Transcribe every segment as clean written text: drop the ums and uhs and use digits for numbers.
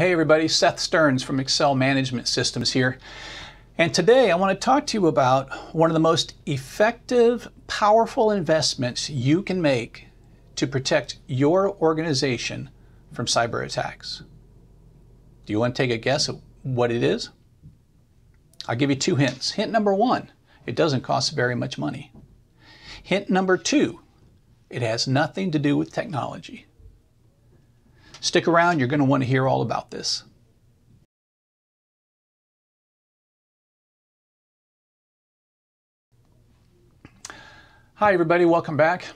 Hey everybody, Seth Stearns from Excel Management Systems here. And today I want to talk to you about one of the most effective, powerful investments you can make to protect your organization from cyber attacks. Do you want to take a guess at what it is? I'll give you two hints. Hint number one, it doesn't cost very much money. Hint number two, it has nothing to do with technology. Stick around, you're going to want to hear all about this. Hi everybody, welcome back.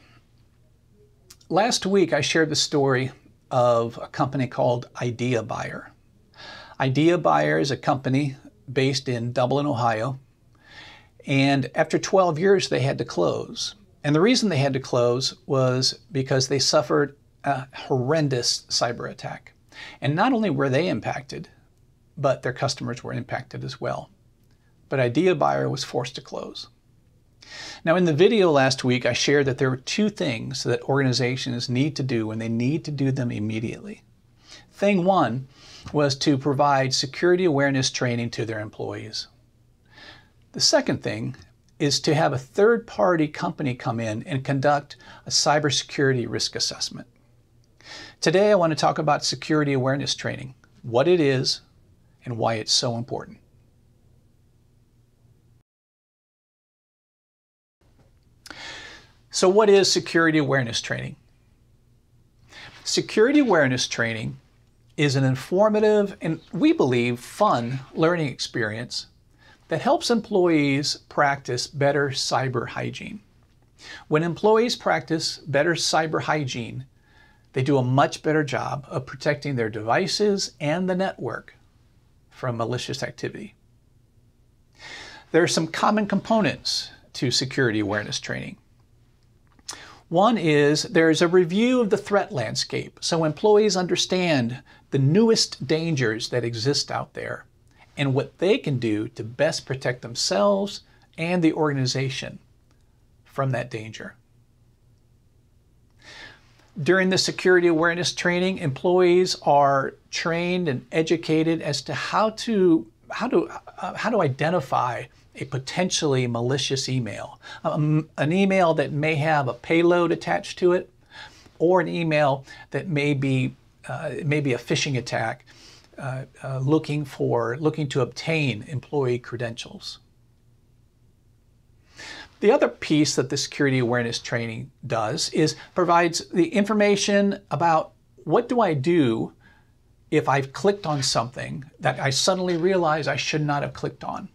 Last week I shared the story of a company called IdeaBuyer. IdeaBuyer is a company based in Dublin, Ohio, and after 12 years they had to close. And the reason they had to close was because they suffered a horrendous cyber attack. And not only were they impacted, but their customers were impacted as well. But IdeaBuyer was forced to close. Now in the video last week, I shared that there were two things that organizations need to do, and they need to do them immediately. Thing one was to provide security awareness training to their employees. The second thing is to have a third-party company come in and conduct a cybersecurity risk assessment. Today I want to talk about security awareness training, what it is, and why it's so important. So what is security awareness training? Security awareness training is an informative and, we believe, fun learning experience that helps employees practice better cyber hygiene. When employees practice better cyber hygiene, they do a much better job of protecting their devices and the network from malicious activity. There are some common components to security awareness training. One is there's a review of the threat landscape, so employees understand the newest dangers that exist out there and what they can do to best protect themselves and the organization from that danger. During the security awareness training, employees are trained and educated as to how to identify a potentially malicious email, an email that may have a payload attached to it, or an email that may be a phishing attack looking to obtain employee credentials. The other piece that the security awareness training does is provides the information about what do I do if I've clicked on something that I suddenly realize I should not have clicked on,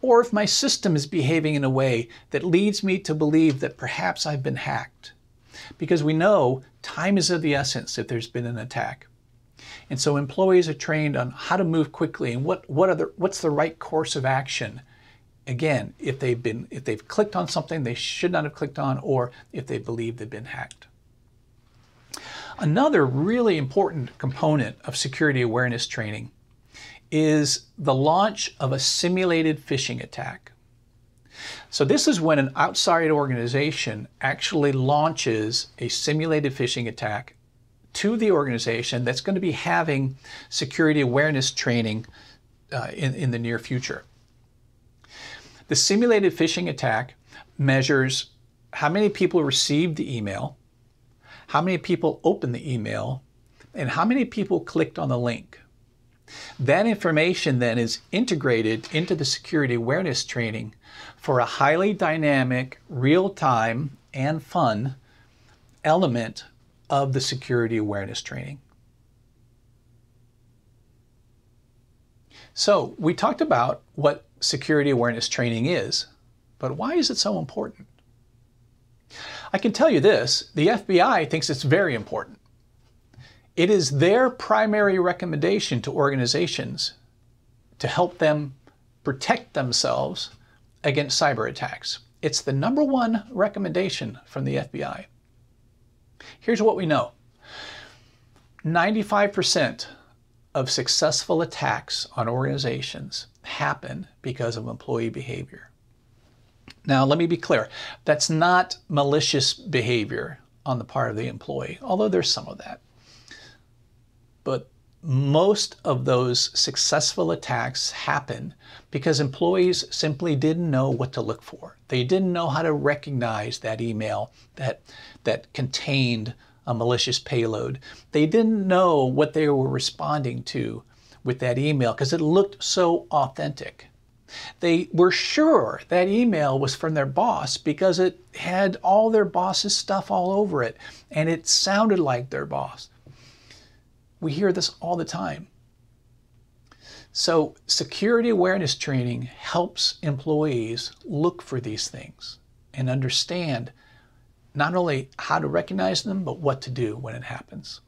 or if my system is behaving in a way that leads me to believe that perhaps I've been hacked. Because we know time is of the essence if there's been an attack. And so employees are trained on how to move quickly and what's the right course of action. Again, if they've clicked on something they should not have clicked on, or if they believe they've been hacked. Another really important component of security awareness training is the launch of a simulated phishing attack. So this is when an outside organization actually launches a simulated phishing attack to the organization that's going to be having security awareness training in the near future. The simulated phishing attack measures how many people received the email, how many people opened the email, and how many people clicked on the link. That information then is integrated into the security awareness training for a highly dynamic, real-time, and fun element of the security awareness training. So we talked about what security awareness training is, but why is it so important? I can tell you this, the FBI thinks it's very important. It is their primary recommendation to organizations to help them protect themselves against cyber attacks. It's the #1 recommendation from the FBI. Here's what we know. 95% of successful attacks on organizations happen because of employee behavior. Now, let me be clear. That's not malicious behavior on the part of the employee, although there's some of that. But most of those successful attacks happen because employees simply didn't know what to look for. They didn't know how to recognize that email that contained a malicious payload. They didn't know what they were responding to with that email because it looked so authentic. They were sure that email was from their boss because it had all their boss's stuff all over it and it sounded like their boss. We hear this all the time. So security awareness training helps employees look for these things and understand not only how to recognize them, but what to do when it happens.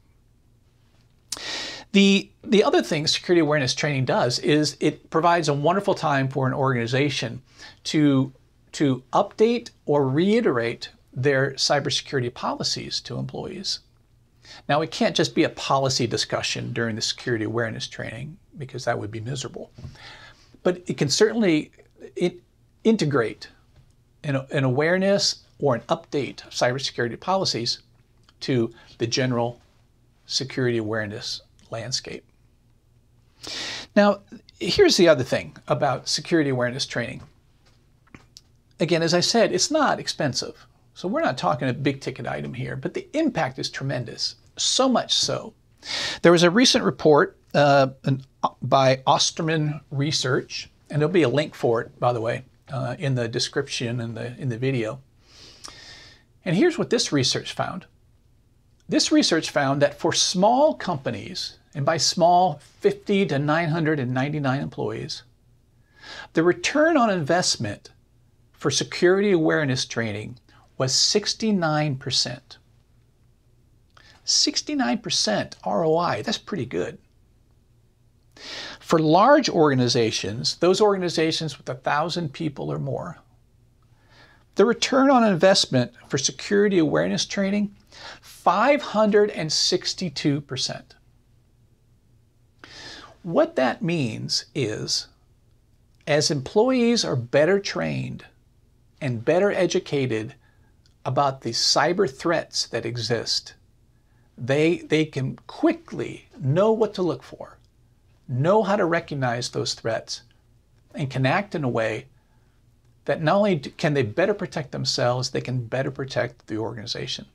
The other thing security awareness training does is it provides a wonderful time for an organization to update or reiterate their cybersecurity policies to employees. Now, it can't just be a policy discussion during the security awareness training because that would be miserable. But it can certainly integrate an awareness or an update of cybersecurity policies to the general security awareness landscape. Now, here's the other thing about security awareness training. Again, as I said, it's not expensive. So we're not talking a big ticket item here, but the impact is tremendous, so much so. There was a recent report by Osterman Research, and there'll be a link for it, by the way, in the description and in the video. And here's what this research found. This research found that for small companies, and by small, 50 to 999 employees, the return on investment for security awareness training was 69%. 69% ROI, that's pretty good. For large organizations, those organizations with 1,000 people or more, the return on investment for security awareness training, 562%. What that means is, as employees are better trained and better educated about the cyber threats that exist, they can quickly know what to look for, know how to recognize those threats, and can act in a way that not only can they better protect themselves, they can better protect the organization.